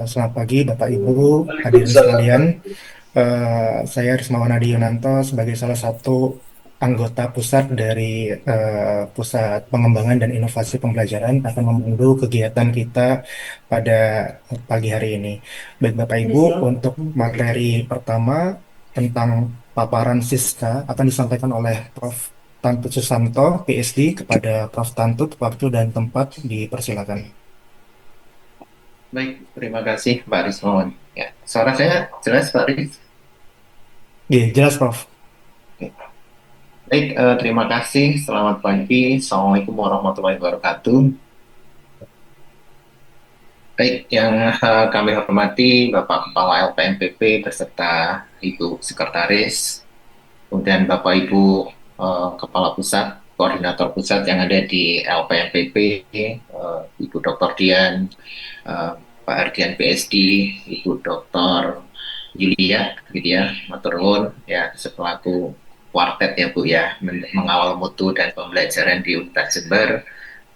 Selamat pagi, Bapak Ibu, hadirin sekalian. Saya Rismawan Adi Yunanto sebagai salah satu anggota pusat dari Pusat Pengembangan dan Inovasi Pembelajaran akan memandu kegiatan kita pada pagi hari ini. Baik Bapak Ibu, untuk materi pertama tentang paparan Siska akan disampaikan oleh Prof. Tantut Susanto, PhD, kepada Prof. Tantut. Waktu dan tempat dipersilakan. Baik, terima kasih Pak Rismon. Ya, suara saya jelas Pak Ris? Oke, jelas Prof. Oke. Baik, terima kasih. Selamat pagi. Assalamualaikum warahmatullahi wabarakatuh. Baik, yang kami hormati Bapak Kepala LPMPP beserta Ibu Sekretaris, kemudian Bapak Ibu Kepala Pusat, Koordinator Pusat yang ada di LPMPP, Ibu Dr. Dian, eh, Pak Ardian PSD, Ibu Dr. Yulia, gitu ya, matur nuwun ya selaku kuartet ya Bu ya, mengawal mutu dan pembelajaran di Universitas Jember.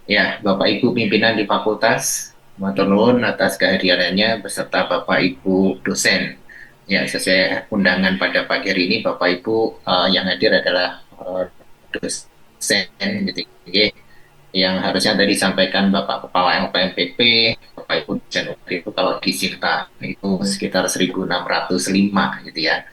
Ya, Bapak Ibu pimpinan di fakultas, matur nuwun atas kehadirannya beserta Bapak Ibu dosen. Ya, sesuai undangan pada pagi hari ini, Bapak Ibu yang hadir adalah dosen gitu ya, yang harusnya tadi disampaikan Bapak Kepala LPMPP, Bapak Ibu dosen itu kalau di Sinta itu sekitar 1.605 gitu ya.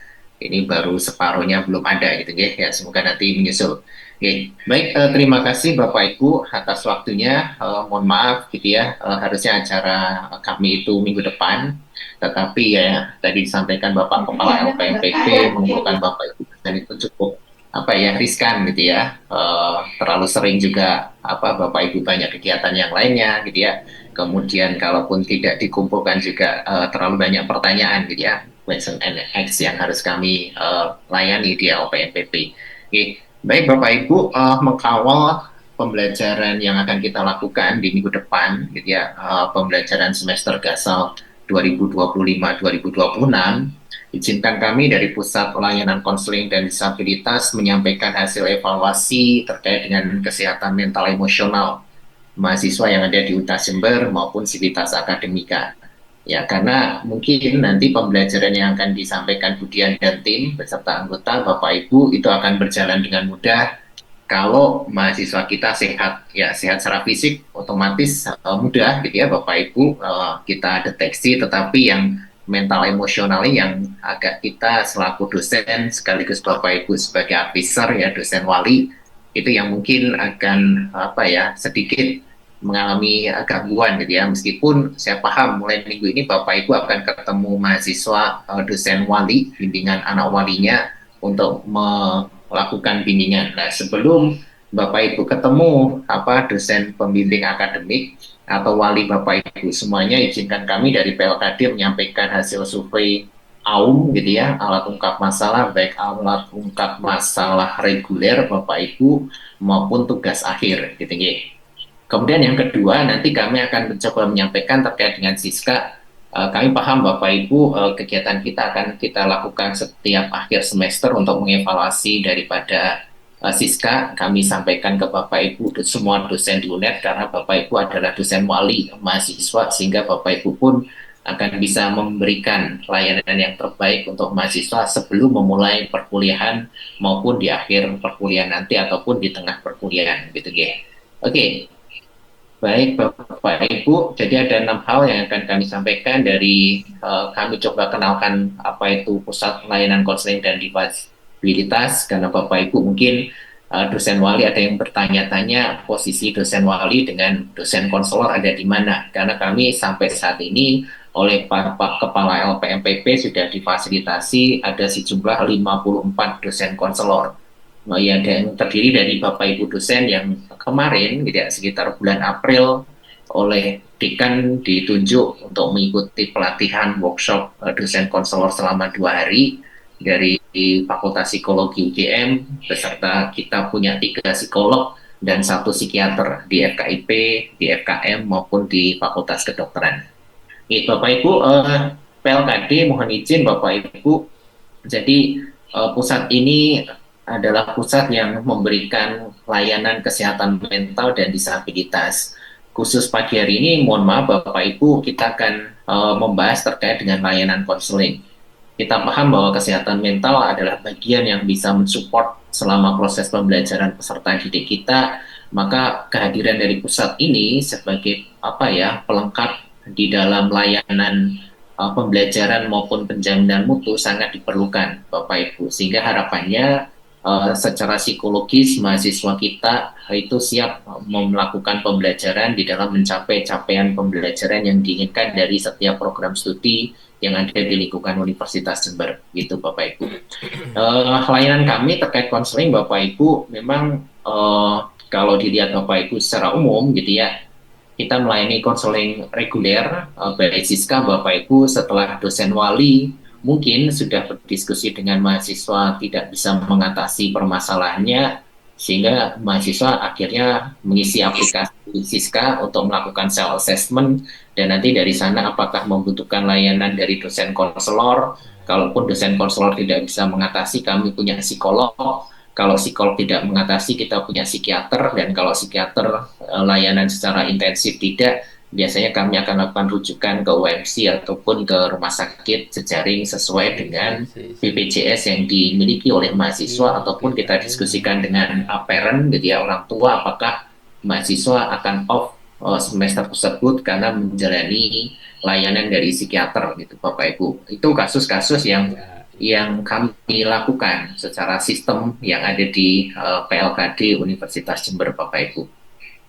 Ini baru separuhnya belum ada gitu ya. Semoga nanti menyusul. Oke, baik, terima kasih Bapak Ibu atas waktunya. Mohon maaf gitu ya, harusnya acara kami itu minggu depan, tetapi ya tadi disampaikan Bapak Kepala LPMPP mengumpulkan Bapak Ibu dan itu cukup apa ya riskan gitu ya. Terlalu sering juga apa Bapak Ibu banyak kegiatan yang lainnya gitu ya. Kemudian kalaupun tidak dikumpulkan juga terlalu banyak pertanyaan gitu ya, question and X yang harus kami layani di LPMPP. Oke, baik Bapak Ibu, mengkawal pembelajaran yang akan kita lakukan di minggu depan, gitu ya, pembelajaran semester Gasal 2025-2026, izinkan kami dari Pusat Pelayanan Konseling dan Disabilitas menyampaikan hasil evaluasi terkait dengan kesehatan mental emosional mahasiswa yang ada di UNTAS Jember maupun Sivitas Akademika. Ya, karena mungkin nanti pembelajaran yang akan disampaikan Budian dan tim beserta anggota Bapak Ibu itu akan berjalan dengan mudah kalau mahasiswa kita sehat. Ya, sehat secara fisik otomatis mudah gitu ya Bapak Ibu kita deteksi, tetapi yang mental emosionalnya yang agak kita selaku dosen sekaligus Bapak Ibu sebagai advisor ya dosen wali itu yang mungkin akan apa ya sedikit mengalami gangguan gitu ya, meskipun saya paham mulai minggu ini Bapak Ibu akan ketemu mahasiswa dosen wali bimbingan anak walinya untuk melakukan bimbingan. Nah, sebelum Bapak Ibu ketemu apa dosen pembimbing akademik atau wali Bapak Ibu semuanya, izinkan kami dari PLKD menyampaikan hasil survei AUM gitu ya, alat ungkap masalah, baik alat ungkap masalah reguler Bapak Ibu maupun tugas akhir gitu ya. Kemudian yang kedua, nanti kami akan mencoba menyampaikan terkait dengan Siska. Kami paham Bapak Ibu, kegiatan kita akan kita lakukan setiap akhir semester untuk mengevaluasi daripada Siska. Kami sampaikan ke Bapak Ibu semua dosen di UNED karena Bapak Ibu adalah dosen wali mahasiswa, sehingga Bapak Ibu pun akan bisa memberikan layanan yang terbaik untuk mahasiswa sebelum memulai perkuliahan maupun di akhir perkuliahan nanti ataupun di tengah perkuliahan gitu ya. Oke, baik Bapak Ibu, jadi ada 6 hal yang akan kami sampaikan dari kami coba kenalkan apa itu Pusat Pelayanan Konseling dan Disabilitas, karena Bapak Ibu mungkin dosen wali ada yang bertanya-tanya posisi dosen wali dengan dosen konselor ada di mana, karena kami sampai saat ini oleh Pak Kepala LPMPP sudah difasilitasi ada sejumlah 54 dosen konselor. Oh iya, dan terdiri dari Bapak Ibu dosen yang kemarin, gitu ya, sekitar bulan April oleh dekan ditunjuk untuk mengikuti pelatihan workshop dosen konselor selama 2 hari dari Fakultas Psikologi UGM, beserta kita punya 3 psikolog dan 1 psikiater di FKIP, di FKM maupun di Fakultas Kedokteran. Bapak Ibu, PLKD mohon izin Bapak Ibu, jadi pusat ini adalah pusat yang memberikan layanan kesehatan mental dan disabilitas. Khusus pagi hari ini, mohon maaf Bapak Ibu, kita akan membahas terkait dengan layanan konseling. Kita paham bahwa kesehatan mental adalah bagian yang bisa mensupport selama proses pembelajaran peserta didik kita, maka kehadiran dari pusat ini sebagai apa ya pelengkap di dalam layanan pembelajaran maupun penjaminan mutu sangat diperlukan Bapak Ibu, sehingga harapannya secara psikologis mahasiswa kita itu siap melakukan pembelajaran di dalam mencapai capaian pembelajaran yang diinginkan dari setiap program studi yang ada di lingkungan Universitas Jember, gitu Bapak Ibu. Layanan kami terkait konseling Bapak Ibu memang kalau dilihat Bapak Ibu secara umum gitu ya, kita melayani konseling reguler baik Siska Bapak Ibu setelah dosen wali mungkin sudah berdiskusi dengan mahasiswa tidak bisa mengatasi permasalahannya sehingga mahasiswa akhirnya mengisi aplikasi Siska untuk melakukan self assessment dan nanti dari sana apakah membutuhkan layanan dari dosen konselor. Kalaupun dosen konselor tidak bisa mengatasi, kami punya psikolog. Kalau psikolog tidak mengatasi, kita punya psikiater, dan kalau psikiater layanan secara intensif tidak, biasanya kami akan lakukan rujukan ke UMC ataupun ke rumah sakit jejaring sesuai dengan BPJS yang dimiliki oleh mahasiswa, ataupun kita diskusikan dengan parent, gitu ya, orang tua, apakah mahasiswa akan off semester tersebut karena menjalani layanan dari psikiater, gitu Bapak Ibu. Itu kasus-kasus yang kami lakukan secara sistem yang ada di PLKD Universitas Jember Bapak Ibu.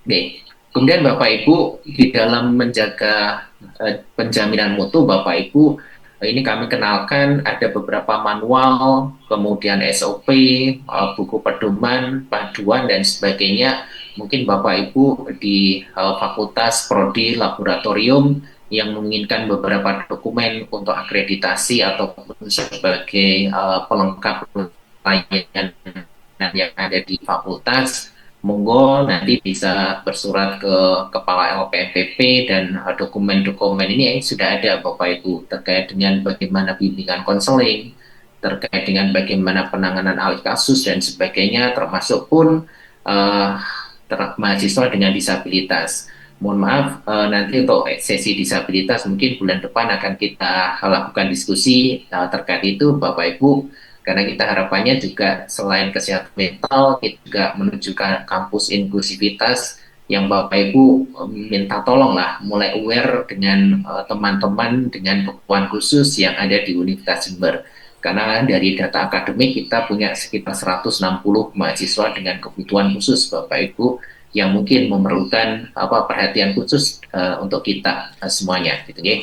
Oke. Kemudian Bapak Ibu di dalam menjaga penjaminan mutu Bapak Ibu ini kami kenalkan ada beberapa manual, kemudian SOP, buku pedoman, panduan dan sebagainya. Mungkin Bapak Ibu di Fakultas Prodi Laboratorium yang menginginkan beberapa dokumen untuk akreditasi ataupun sebagai pelengkap layanan yang ada di fakultas, monggo nanti bisa bersurat ke Kepala LPMPP dan dokumen-dokumen ini sudah ada Bapak Ibu terkait dengan bagaimana bimbingan konseling, terkait dengan bagaimana penanganan alih kasus dan sebagainya, termasuk pun mahasiswa dengan disabilitas. Mohon maaf, nanti untuk sesi disabilitas mungkin bulan depan akan kita lakukan diskusi terkait itu Bapak Ibu, karena kita harapannya juga selain kesehatan mental, kita juga menunjukkan kampus inklusivitas yang Bapak Ibu minta tolonglah mulai aware dengan teman-teman dengan kebutuhan khusus yang ada di Universitas Jember. Karena dari data akademik kita punya sekitar 160 mahasiswa dengan kebutuhan khusus Bapak Ibu yang mungkin memerlukan perhatian khusus untuk kita semuanya gitu ya.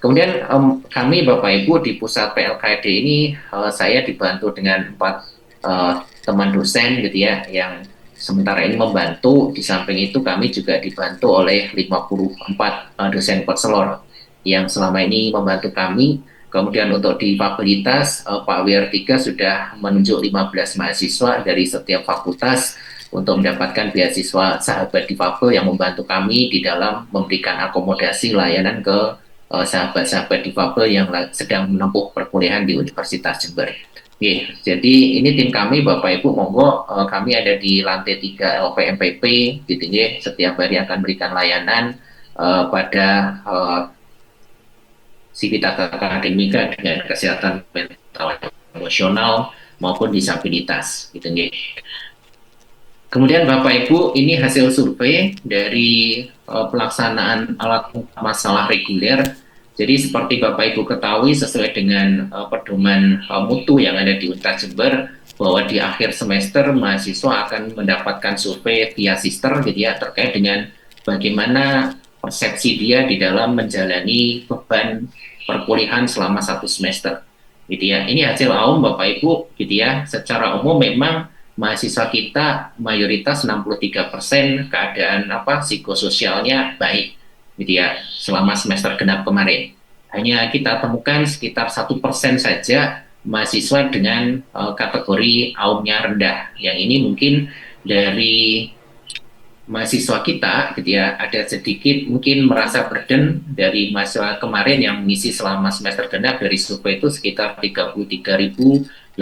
Kemudian kami Bapak Ibu di pusat PLKD ini saya dibantu dengan 4 teman dosen gitu ya yang sementara ini membantu. Di samping itu kami juga dibantu oleh 54 dosen konselor yang selama ini membantu kami. Kemudian untuk difabilitas Pak WR3 sudah menunjuk 15 mahasiswa dari setiap fakultas untuk mendapatkan beasiswa sahabat difabel yang membantu kami di dalam memberikan akomodasi layanan ke sahabat-sahabat difabel yang sedang menempuh perkuliahan di Universitas Jember. Oke, jadi ini tim kami Bapak Ibu, monggo kami ada di lantai 3 LPMPP, gitu ya, setiap hari akan berikan layanan pada sivitas akademika dengan kesehatan mental emosional maupun disabilitas, gitu ya. Kemudian Bapak Ibu, ini hasil survei dari pelaksanaan alat masalah reguler. Jadi seperti Bapak Ibu ketahui sesuai dengan pedoman mutu yang ada di Universitas Jember, bahwa di akhir semester mahasiswa akan mendapatkan survei via sister gitu ya, terkait dengan bagaimana persepsi dia di dalam menjalani beban perkuliahan selama 1 semester gitu ya. Ini hasil AUM Bapak Ibu gitu ya. Secara umum memang mahasiswa kita mayoritas 63% keadaan psikososialnya baik gitu ya selama semester genap kemarin. Hanya kita temukan sekitar 1% saja mahasiswa dengan kategori AUM-nya rendah. Yang ini mungkin dari mahasiswa kita gitu ya ada sedikit mungkin merasa burden dari mahasiswa kemarin yang mengisi selama semester genap. Dari survei itu sekitar 33.848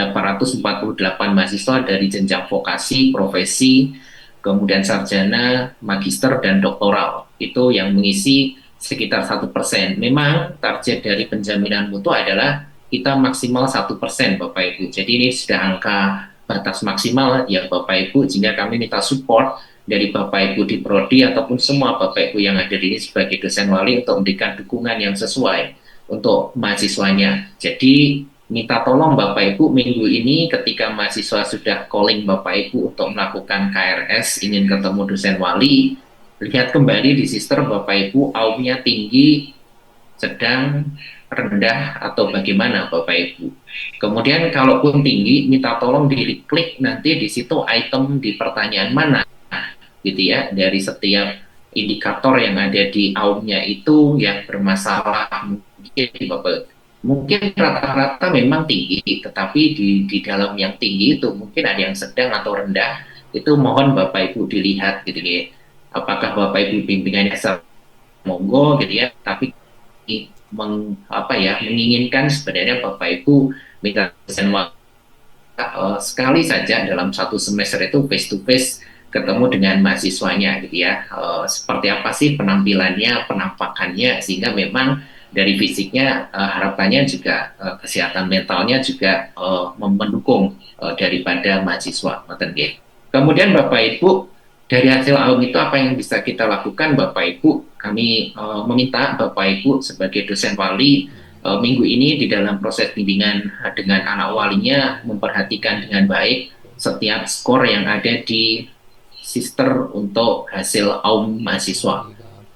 mahasiswa dari jenjang vokasi, profesi, kemudian sarjana, magister dan doktoral itu yang mengisi sekitar 1%. Memang target dari penjaminan mutu adalah kita maksimal 1%, Bapak Ibu. Jadi ini sudah angka batas maksimal ya Bapak Ibu, sehingga kami minta support dari Bapak Ibu di Prodi ataupun semua Bapak Ibu yang ada di sini sebagai dosen wali untuk memberikan dukungan yang sesuai untuk mahasiswanya. Jadi minta tolong Bapak Ibu minggu ini ketika mahasiswa sudah calling Bapak Ibu untuk melakukan KRS, ingin ketemu dosen wali, lihat kembali di sister Bapak Ibu aumnya tinggi, sedang, rendah, atau bagaimana Bapak Ibu. Kemudian kalaupun tinggi, minta tolong diklik nanti di situ item di pertanyaan mana, gitu ya, dari setiap indikator yang ada di aumnya itu yang bermasalah. Mungkin Bapak, mungkin rata-rata memang tinggi, tetapi di dalam yang tinggi itu mungkin ada yang sedang atau rendah, itu mohon Bapak Ibu dilihat gitu ya. Apakah Bapak Ibu bimbingannya monggo gitu ya, tapi menginginkan sebenarnya Bapak Ibu minta dosen sekali saja dalam satu semester itu face to face ketemu dengan mahasiswanya gitu ya. Seperti apa sih penampilannya, penampakannya, sehingga memang dari fisiknya harapannya juga kesehatan mentalnya juga mendukung daripada mahasiswa. Kemudian Bapak Ibu, dari hasil AUM itu apa yang bisa kita lakukan Bapak Ibu? Kami meminta Bapak Ibu sebagai dosen wali minggu ini di dalam proses bimbingan dengan anak walinya memperhatikan dengan baik setiap skor yang ada di sister untuk hasil AUM mahasiswa,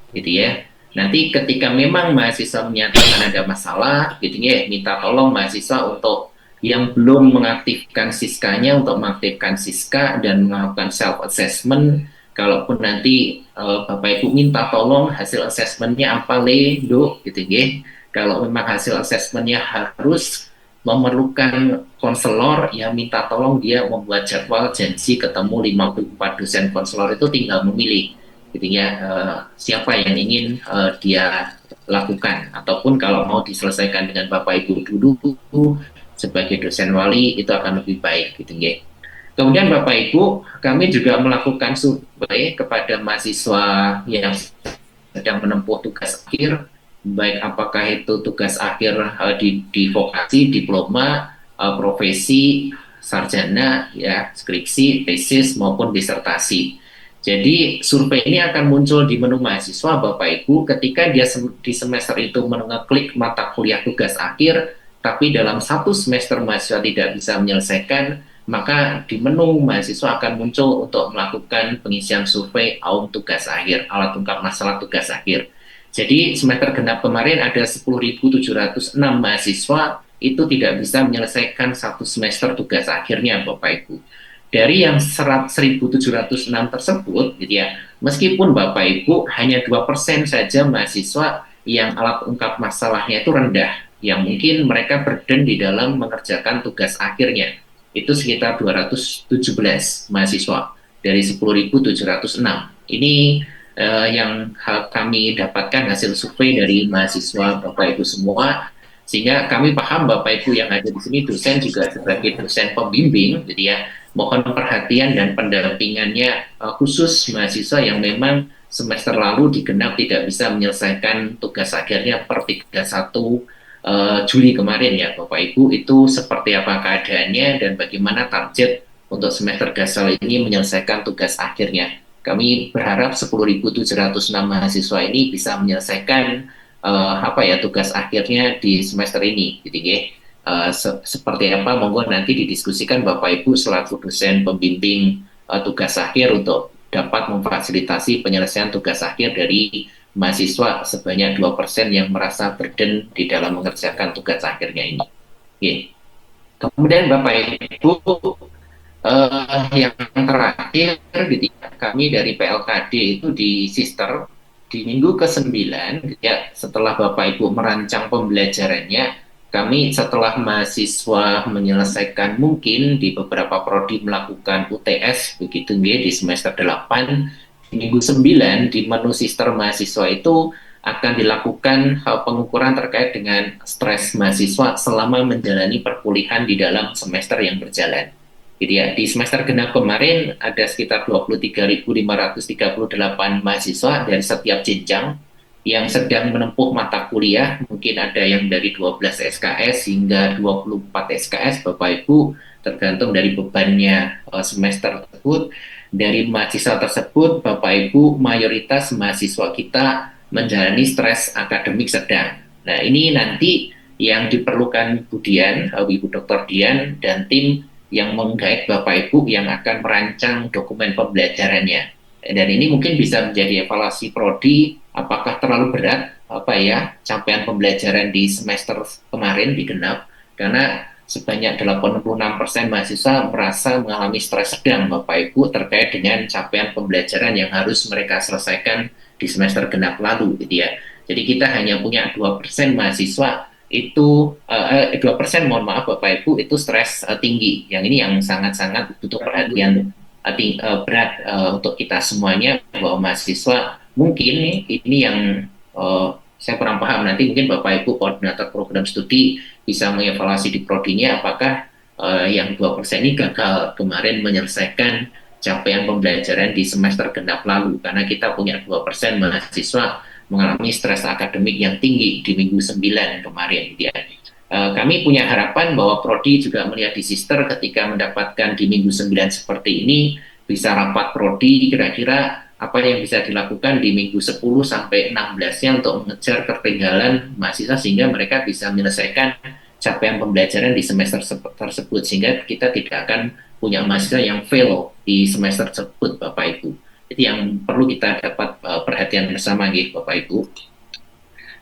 gitu ya. Nanti ketika memang mahasiswa menyatakan ada masalah, gitu ya, minta tolong mahasiswa untuk yang belum mengaktifkan siskanya untuk mengaktifkan siska dan melakukan self assessment. Kalaupun nanti Bapak Ibu minta tolong hasil assessmentnya apa do, gitu ya. Kalau memang hasil assessmentnya harus memerlukan konselor, ya minta tolong dia membuat jadwal janji ketemu 54 dosen konselor, itu tinggal memilih gitu ya, siapa yang ingin dia lakukan, ataupun kalau mau diselesaikan dengan Bapak Ibu dulu sebagai dosen wali itu akan lebih baik gitu ya. Kemudian Bapak Ibu, kami juga melakukan survei kepada mahasiswa yang sedang menempuh tugas akhir, baik apakah itu tugas akhir di vokasi, diploma, profesi, sarjana, ya, skripsi, tesis maupun disertasi. Jadi survei ini akan muncul di menu mahasiswa Bapak Ibu ketika dia di semester itu mengeklik mata kuliah tugas akhir, tapi dalam satu semester mahasiswa tidak bisa menyelesaikan, maka di menu mahasiswa akan muncul untuk melakukan pengisian survei AUM tugas akhir, alat ungkap masalah tugas akhir. Jadi semester genap kemarin ada 10.706 mahasiswa itu tidak bisa menyelesaikan satu semester tugas akhirnya Bapak Ibu. Dari yang 1.706 tersebut, gitu ya, meskipun Bapak Ibu hanya 2% saja mahasiswa yang alat ungkap masalahnya itu rendah, yang mungkin mereka burden di dalam mengerjakan tugas akhirnya. Itu sekitar 217 mahasiswa dari 10.706. Ini yang kami dapatkan hasil survei dari mahasiswa Bapak Ibu semua, sehingga kami paham Bapak Ibu yang ada di sini dosen juga sebagai dosen pembimbing, jadi ya mohon perhatian dan pendampingannya khusus mahasiswa yang memang semester lalu digenap tidak bisa menyelesaikan tugas akhirnya per 31 Juli kemarin ya Bapak Ibu, itu seperti apa keadaannya dan bagaimana target untuk semester gasal ini menyelesaikan tugas akhirnya. Kami berharap 10.706 mahasiswa ini bisa menyelesaikan tugas akhirnya di semester ini, gitu ya. Seperti apa, monggo nanti didiskusikan Bapak Ibu selaku dosen pembimbing tugas akhir untuk dapat memfasilitasi penyelesaian tugas akhir dari mahasiswa sebanyak 2% yang merasa burden di dalam mengerjakan tugas akhirnya ini. Oke. Kemudian Bapak Ibu, yang terakhir gitu ya, kami dari PLKD itu di Sister di minggu ke-9 ya, setelah Bapak Ibu merancang pembelajarannya, kami setelah mahasiswa menyelesaikan mungkin di beberapa prodi melakukan UTS begitu ya, di semester 8, di minggu 9 di menu Sister mahasiswa itu akan dilakukan pengukuran terkait dengan stres mahasiswa selama menjalani perkuliahan di dalam semester yang berjalan. Jadi ya, di semester genap kemarin ada sekitar 23.538 mahasiswa dari setiap jenjang yang sedang menempuh mata kuliah, mungkin ada yang dari 12 SKS hingga 24 SKS, Bapak Ibu, tergantung dari bebannya semester tersebut. Dari mahasiswa tersebut, Bapak Ibu, mayoritas mahasiswa kita menjalani stres akademik sedang. Nah, ini nanti yang diperlukan Bu Dian, Ibu Dr. Dian, dan tim yang menggait Bapak Ibu yang akan merancang dokumen pembelajarannya. Dan ini mungkin bisa menjadi evaluasi prodi apakah terlalu berat apa ya capaian pembelajaran di semester kemarin di genap, karena sebanyak 86% mahasiswa merasa mengalami stres sedang Bapak Ibu terkait dengan capaian pembelajaran yang harus mereka selesaikan di semester genap lalu gitu ya. Jadi kita hanya punya 2% mahasiswa itu 2%, mohon maaf Bapak Ibu, itu stres tinggi. Yang ini yang sangat-sangat butuh perhatian berat untuk kita semuanya, bahwa mahasiswa mungkin ini yang saya kurang paham, nanti mungkin Bapak Ibu koordinator program studi bisa mengevaluasi di prodinya apakah yang 2% ini gagal kemarin menyelesaikan capaian pembelajaran di semester genap lalu, karena kita punya 2% mahasiswa mengalami stres akademik yang tinggi di minggu 9 kemarin ya. Kami punya harapan bahwa Prodi juga melihat di Sister ketika mendapatkan di minggu 9 seperti ini, bisa rapat Prodi kira-kira apa yang bisa dilakukan di minggu 10 sampai 16-nya untuk mengejar ketertinggalan mahasiswa sehingga mereka bisa menyelesaikan capaian pembelajaran di semester tersebut, sehingga kita tidak akan punya mahasiswa yang fail di semester tersebut Bapak Ibu. Itu yang perlu kita dapat perhatian bersama gitu Bapak Ibu.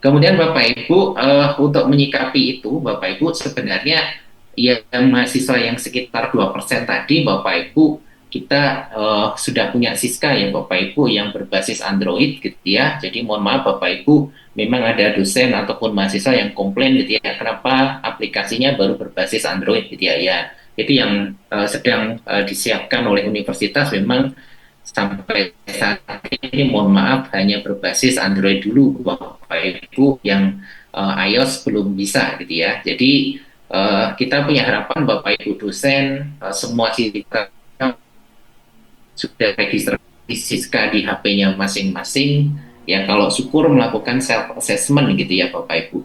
Kemudian Bapak Ibu, untuk menyikapi itu, Bapak Ibu sebenarnya yang mahasiswa yang sekitar 2% tadi, Bapak Ibu, kita sudah punya Siska ya Bapak Ibu yang berbasis Android gitu ya. Jadi mohon maaf Bapak Ibu, memang ada dosen ataupun mahasiswa yang komplain gitu ya, kenapa aplikasinya baru berbasis Android gitu ya. Ya, itu yang sedang disiapkan oleh universitas, memang sampai saat ini mohon maaf hanya berbasis Android dulu Bapak Ibu, yang iOS belum bisa gitu ya. Jadi kita punya harapan Bapak Ibu dosen semua kita sudah registrasi Siska di HP-nya masing-masing ya, kalau syukur melakukan self assessment gitu ya Bapak Ibu.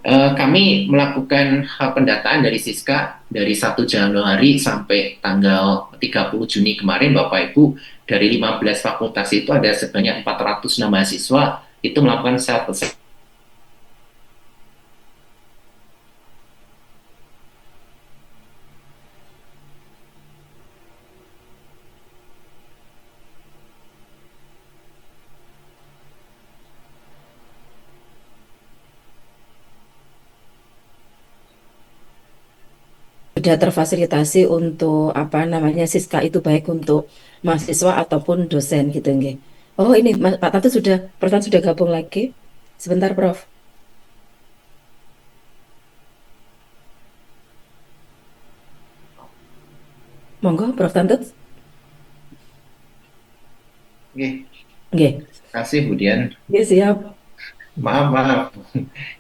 Kami melakukan pendataan dari Siska dari 1 Januari sampai tanggal 30 Juni kemarin Bapak Ibu, dari 15 fakultas itu ada sebanyak 406 mahasiswa itu melakukan self assessment. Sudah terfasilitasi untuk apa namanya Siska itu baik untuk mahasiswa ataupun dosen gitu nggih. Oh ini Pak Tatu sudah Prof sudah gabung lagi. Sebentar Prof. Monggo Prof Tantut. Oke, Nggih. terima kasih Bu Dian. Nggih siap. Maaf,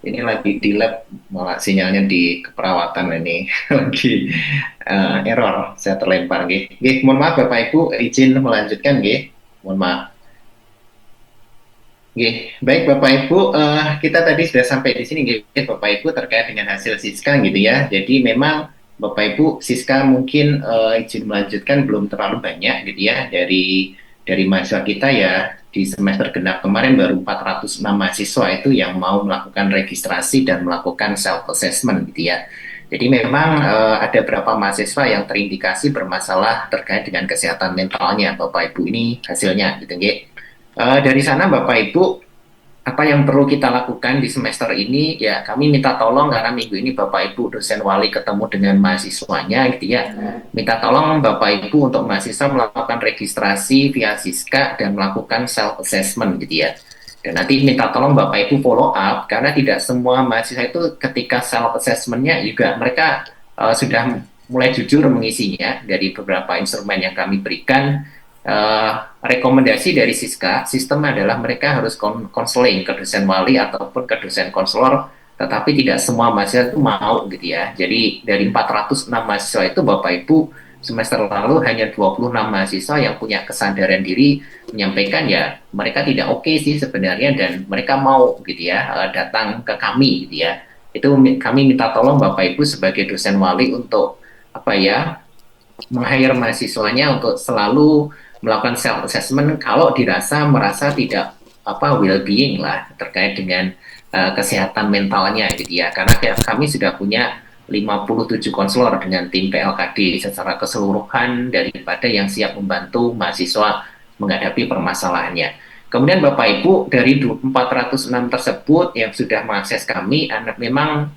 ini lagi di lab, malah sinyalnya di keperawatan ini lagi error, saya terlempar. Mohon maaf Bapak Ibu, izin melanjutkan, mohon maaf. Baik Bapak Ibu, kita tadi sudah sampai di sini, Bapak Ibu, terkait dengan hasil Siska gitu ya. Jadi memang Bapak Ibu Siska mungkin izin melanjutkan belum terlalu banyak gitu ya, dari mahasiswa kita ya. Di semester genap kemarin baru 406 mahasiswa itu yang mau melakukan registrasi dan melakukan self assessment gitu ya. Jadi memang ada beberapa mahasiswa yang terindikasi bermasalah terkait dengan kesehatan mentalnya Bapak Ibu, ini hasilnya gitu nggih. Dari sana Bapak Ibu, apa yang perlu kita lakukan di semester ini ya, kami minta tolong karena minggu ini Bapak Ibu dosen wali ketemu dengan mahasiswanya gitu ya, minta tolong Bapak Ibu untuk mahasiswa melakukan registrasi via Siska dan melakukan self assessment gitu ya. Dan nanti minta tolong Bapak Ibu follow up, karena tidak semua mahasiswa itu ketika self assessmentnya juga mereka sudah mulai jujur mengisinya. Dari beberapa instrumen yang kami berikan, rekomendasi dari Siska sistem adalah mereka harus konseling ke dosen wali ataupun ke dosen konselor, tetapi tidak semua mahasiswa itu mau gitu ya. Jadi dari 406 mahasiswa itu Bapak Ibu semester lalu hanya 26 mahasiswa yang punya kesadaran diri menyampaikan ya mereka tidak oke sih sebenarnya dan mereka mau gitu ya datang ke kami gitu ya. Itu kami minta tolong Bapak Ibu sebagai dosen wali untuk apa ya meng-hire mahasiswanya untuk selalu melakukan self assessment kalau merasa tidak apa well-being lah terkait dengan kesehatan mentalnya gitu ya. Karena kami sudah punya 57 konselor dengan tim PLKD secara keseluruhan daripada yang siap membantu mahasiswa menghadapi permasalahannya. Kemudian Bapak Ibu dari 406 tersebut yang sudah mengakses kami, memang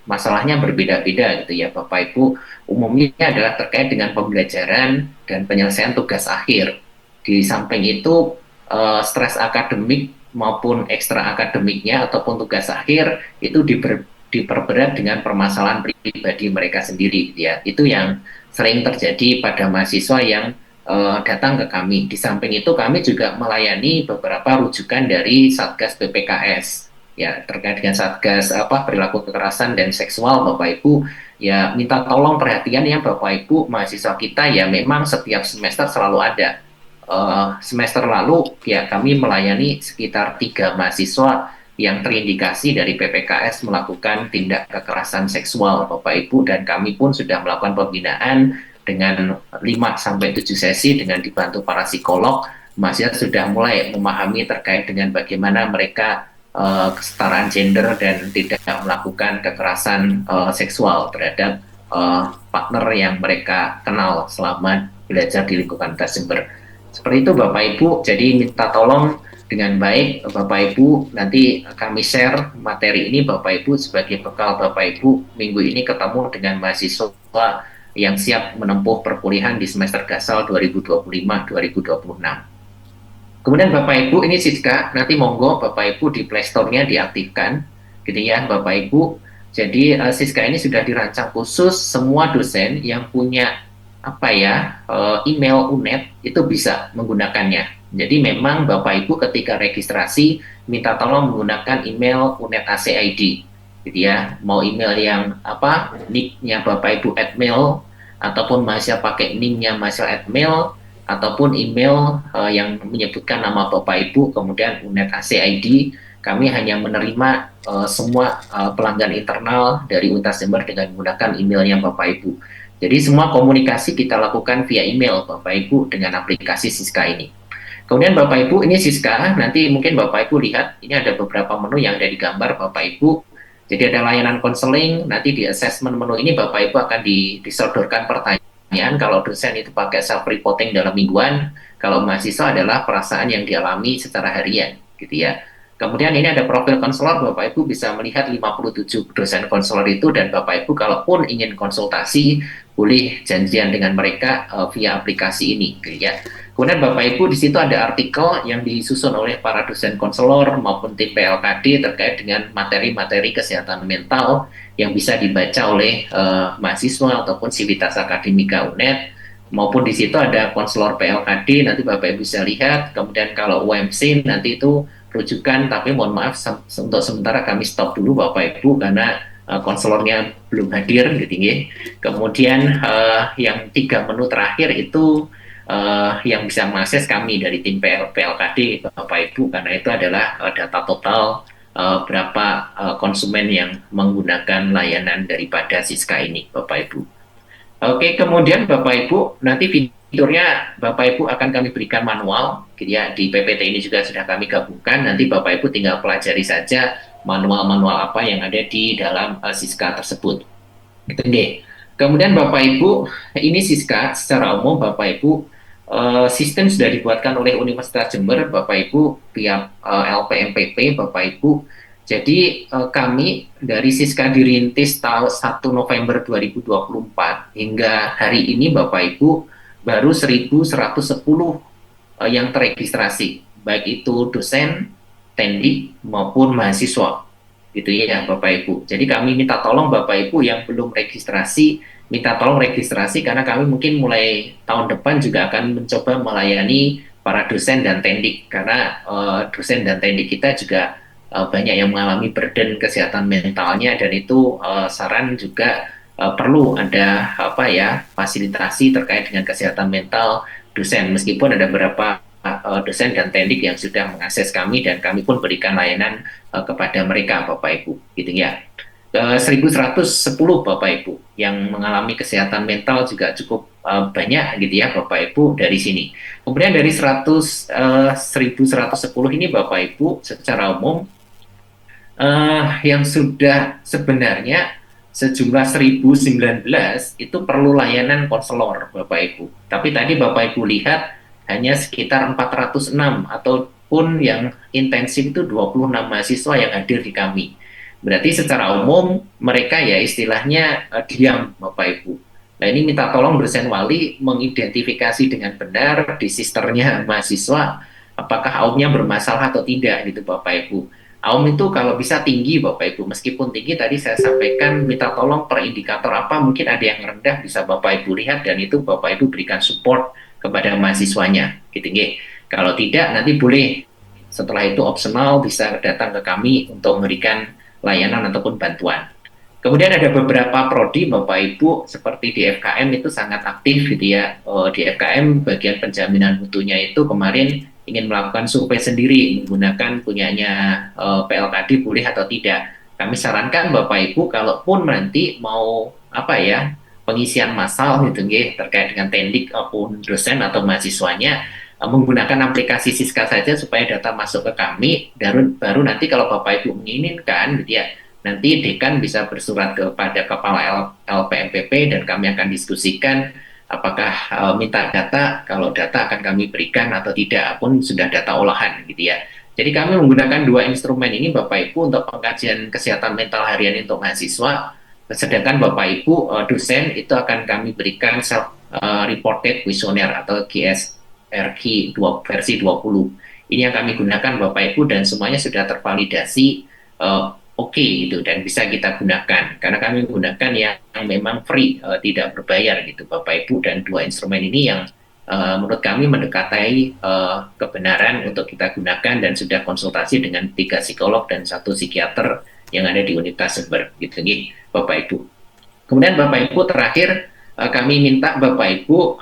masalahnya berbeda-beda gitu ya Bapak Ibu. Umumnya adalah terkait dengan pembelajaran dan penyelesaian tugas akhir. Di samping itu stres akademik maupun ekstra akademiknya ataupun tugas akhir itu diperberat dengan permasalahan pribadi mereka sendiri gitu ya. Itu yang sering terjadi pada mahasiswa yang datang ke kami. Di samping itu kami juga melayani beberapa rujukan dari Satgas PPKS ya terkait dengan Satgas perilaku kekerasan dan seksual Bapak Ibu ya minta tolong perhatian ya Bapak Ibu mahasiswa kita ya memang setiap semester selalu ada. Semester lalu ya kami melayani sekitar 3 mahasiswa yang terindikasi dari PPKS melakukan tindak kekerasan seksual Bapak Ibu dan kami pun sudah melakukan pembinaan dengan 5 sampai 7 sesi dengan dibantu para psikolog. Mahasiswa sudah mulai memahami terkait dengan bagaimana mereka kesetaraan gender dan tidak melakukan kekerasan seksual terhadap partner yang mereka kenal selama belajar di lingkungan Tasjember. Seperti itu Bapak Ibu, jadi minta tolong dengan baik Bapak Ibu, nanti kami share materi ini Bapak Ibu sebagai bekal Bapak Ibu minggu ini ketemu dengan mahasiswa yang siap menempuh perkuliahan di semester gasal 2025-2026. Kemudian Bapak Ibu ini Siska, nanti monggo Bapak Ibu di Play Store-nya diaktifkan, gitu ya Bapak Ibu. Jadi Siska ini sudah dirancang khusus semua dosen yang punya email UNED itu bisa menggunakannya. Jadi memang Bapak Ibu ketika registrasi minta tolong menggunakan email UNED ACID, gitu ya. Mau email yang nick-nya Bapak Ibu @mail ataupun mahasiswa pakai nick-nya mahasiswa @mail ataupun email yang menyebutkan nama Bapak Ibu kemudian UNED ACID. Kami hanya menerima semua pelanggan internal dari Untas Jember dengan menggunakan emailnya Bapak Ibu. Jadi semua komunikasi kita lakukan via email Bapak Ibu dengan aplikasi Siska ini. Kemudian Bapak Ibu ini Siska, nanti mungkin Bapak Ibu lihat ini ada beberapa menu yang ada di gambar Bapak Ibu. Jadi ada layanan konseling, nanti di assessment menu ini Bapak Ibu akan disodorkan pertanyaan. Kalau dosen itu pakai self-reporting dalam mingguan, kalau mahasiswa adalah perasaan yang dialami secara harian, gitu ya. Kemudian ini ada profil konselor, Bapak Ibu bisa melihat 57 dosen konselor itu, dan Bapak Ibu kalaupun ingin konsultasi, boleh janjian dengan mereka via aplikasi ini, gitu ya. Kemudian Bapak Ibu di situ ada artikel yang disusun oleh para dosen konselor maupun tim PLKD terkait dengan materi-materi kesehatan mental yang bisa dibaca oleh mahasiswa ataupun Sivitas Akademika UNED, maupun di situ ada konselor PLKD, nanti Bapak Ibu bisa lihat. Kemudian kalau UMC nanti itu rujukan, tapi mohon maaf untuk sementara kami stop dulu Bapak Ibu karena konselornya belum hadir gitu ya. Kemudian yang 3 menu terakhir itu yang bisa mengakses kami dari tim PLKD Bapak Ibu, karena itu adalah data total berapa konsumen yang menggunakan layanan daripada Siska ini Bapak Ibu. Oke, kemudian Bapak Ibu nanti fiturnya Bapak Ibu akan kami berikan manual, gitu ya. Di PPT ini juga sudah kami gabungkan. Nanti Bapak Ibu tinggal pelajari saja manual-manual apa yang ada di dalam Siska tersebut. Gitu deh. Kemudian Bapak Ibu, ini Siska secara umum Bapak Ibu sistem sudah dibuatkan oleh Universitas Jember Bapak Ibu via LPMPP Bapak Ibu. Jadi kami dari Siska dirintis tahun 1 November 2024 hingga hari ini Bapak Ibu baru 1.110 yang terregistrasi, baik itu dosen, tendik maupun mahasiswa, gitu ya Bapak Ibu. Jadi kami minta tolong Bapak Ibu yang belum registrasi, minta tolong registrasi karena kami mungkin mulai tahun depan juga akan mencoba melayani para dosen dan tendik, karena dosen dan tendik kita juga banyak yang mengalami burden kesehatan mentalnya, dan itu saran juga perlu ada apa ya fasilitasi terkait dengan kesehatan mental dosen, meskipun ada beberapa dosen dan teknik yang sudah mengakses kami dan kami pun berikan layanan kepada mereka Bapak Ibu gitu ya. 1.110 Bapak Ibu yang mengalami kesehatan mental juga cukup banyak gitu ya Bapak Ibu dari sini. Kemudian dari 1.110 ini Bapak Ibu secara umum yang sudah sebenarnya sejumlah 1.019 itu perlu layanan konselor Bapak Ibu. Tapi tadi Bapak Ibu lihat hanya sekitar 406 ataupun yang intensif itu 26 mahasiswa yang hadir di kami. Berarti secara umum mereka ya istilahnya diam Bapak Ibu. Nah ini minta tolong dosen wali mengidentifikasi dengan benar di sisternya mahasiswa apakah aumnya bermasalah atau tidak gitu Bapak Ibu. Aum itu kalau bisa tinggi Bapak Ibu, meskipun tinggi tadi saya sampaikan minta tolong per indikator apa, mungkin ada yang rendah bisa Bapak Ibu lihat dan itu Bapak Ibu berikan support kepada mahasiswanya gitu nggih. Kalau tidak nanti boleh setelah itu opsional bisa datang ke kami untuk memberikan layanan ataupun bantuan. Kemudian ada beberapa prodi Bapak Ibu seperti di FKM itu sangat aktif gitu ya. Di FKM bagian penjaminan mutunya itu kemarin ingin melakukan survei sendiri menggunakan punyanya PLKD boleh atau tidak. Kami sarankan Bapak Ibu kalaupun nanti mau apa ya pengisian massal gitu nggih terkait dengan teknik maupun dosen atau mahasiswanya menggunakan aplikasi Siska saja supaya data masuk ke kami baru nanti kalau Bapak Ibu menginginkan gitu ya nanti dekan bisa bersurat kepada kepala LPMPP dan kami akan diskusikan apakah minta data, kalau data akan kami berikan atau tidak pun sudah data olahan gitu ya. Jadi kami menggunakan dua instrumen ini Bapak Ibu untuk pengkajian kesehatan mental harian untuk mahasiswa, sedangkan Bapak Ibu dosen itu akan kami berikan self reported questionnaire atau GSRQ versi 20. Ini yang kami gunakan Bapak Ibu dan semuanya sudah tervalidasi oke gitu dan bisa kita gunakan karena kami menggunakan yang memang free tidak berbayar gitu Bapak Ibu dan dua instrumen ini yang menurut kami mendekati kebenaran untuk kita gunakan dan sudah konsultasi dengan 3 psikolog dan 1 psikiater yang ada di Universitas Jember gitu nih Bapak Ibu. Kemudian Bapak Ibu terakhir kami minta Bapak Ibu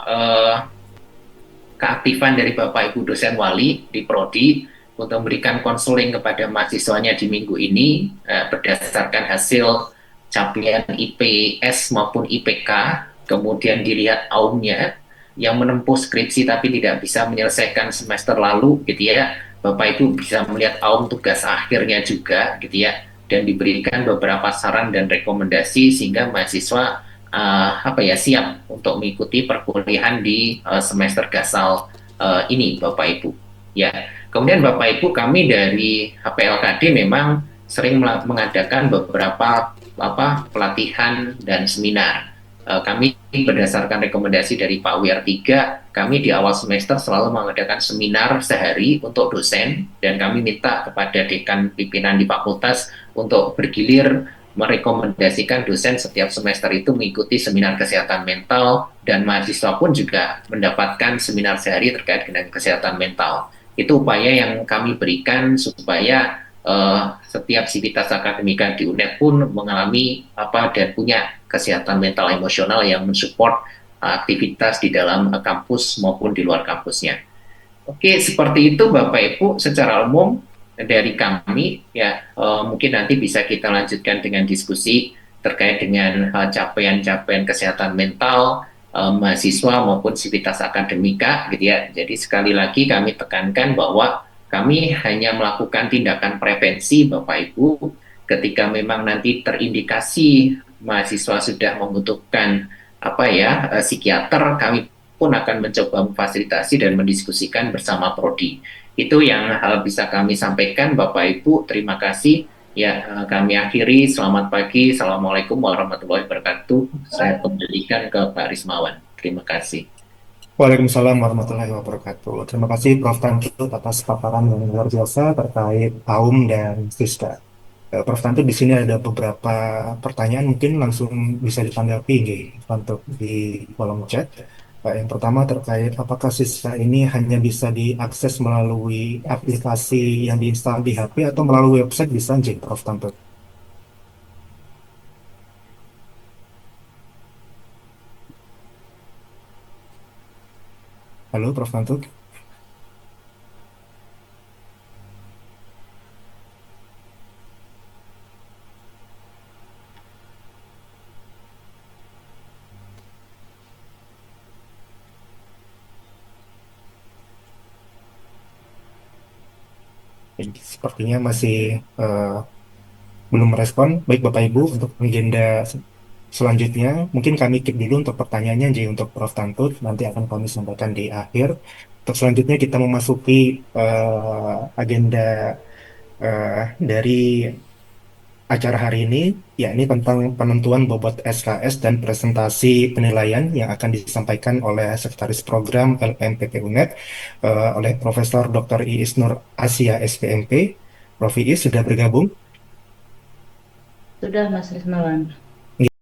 keaktifan dari Bapak Ibu dosen wali di prodi untuk memberikan konseling kepada mahasiswanya di minggu ini berdasarkan hasil capaian IPS maupun IPK, kemudian dilihat aumnya yang menempuh skripsi tapi tidak bisa menyelesaikan semester lalu gitu ya. Bapak Ibu bisa melihat aum tugas akhirnya juga gitu ya dan diberikan beberapa saran dan rekomendasi sehingga mahasiswa apa ya siap untuk mengikuti perkuliahan di semester gasal ini Bapak Ibu. Ya, kemudian Bapak Ibu kami dari HPLKD memang sering mengadakan beberapa pelatihan dan seminar. Kami berdasarkan rekomendasi dari Pak WR 3, kami di awal semester selalu mengadakan seminar sehari untuk dosen dan kami minta kepada dekan pimpinan di fakultas untuk bergilir merekomendasikan dosen setiap semester itu mengikuti seminar kesehatan mental dan mahasiswa pun juga mendapatkan seminar sehari terkait dengan kesehatan mental. Itu upaya yang kami berikan supaya setiap sivitas akademika di UNED pun mengalami dan punya kesehatan mental emosional yang mensupport aktivitas di dalam kampus maupun di luar kampusnya. Oke, seperti itu Bapak Ibu secara umum dari kami ya mungkin nanti bisa kita lanjutkan dengan diskusi terkait dengan capaian-capaian kesehatan mental mahasiswa maupun sivitas akademika gitu ya. Jadi sekali lagi kami tekankan bahwa kami hanya melakukan tindakan prevensi Bapak Ibu ketika memang nanti terindikasi mahasiswa sudah membutuhkan psikiater, kami pun akan mencoba memfasilitasi dan mendiskusikan bersama prodi. Itu yang bisa kami sampaikan Bapak Ibu. Terima kasih. Ya, kami akhiri. Selamat pagi. Assalamualaikum warahmatullahi wabarakatuh. Saya kembalikan ke Pak Rismawan. Terima kasih. Waalaikumsalam warahmatullahi wabarakatuh. Terima kasih Prof. Tantu atas paparan yang luar biasa terkait AUM dan Siska. Prof. Tantu di sini ada beberapa pertanyaan mungkin langsung bisa ditanggapi untuk di kolom chat. Yang pertama terkait apakah Siska ini hanya bisa diakses melalui aplikasi yang diinstal di HP atau melalui website bisa Prof. Tantu? Halo, Prof. Tanto. Sepertinya masih eh, belum merespon. Baik Bapak Ibu, untuk agenda selanjutnya, mungkin kami keep dulu untuk pertanyaannya J untuk Prof. Tantut, nanti akan kami sampaikan di akhir. Untuk selanjutnya kita memasuki agenda dari acara hari ini, yakni tentang penentuan bobot SKS dan presentasi penilaian yang akan disampaikan oleh Sekretaris Program LMPP UNED oleh Profesor Dr. Iis Nur Asia SPMP. Prof. Iis sudah bergabung. Sudah, Mas Rismawan.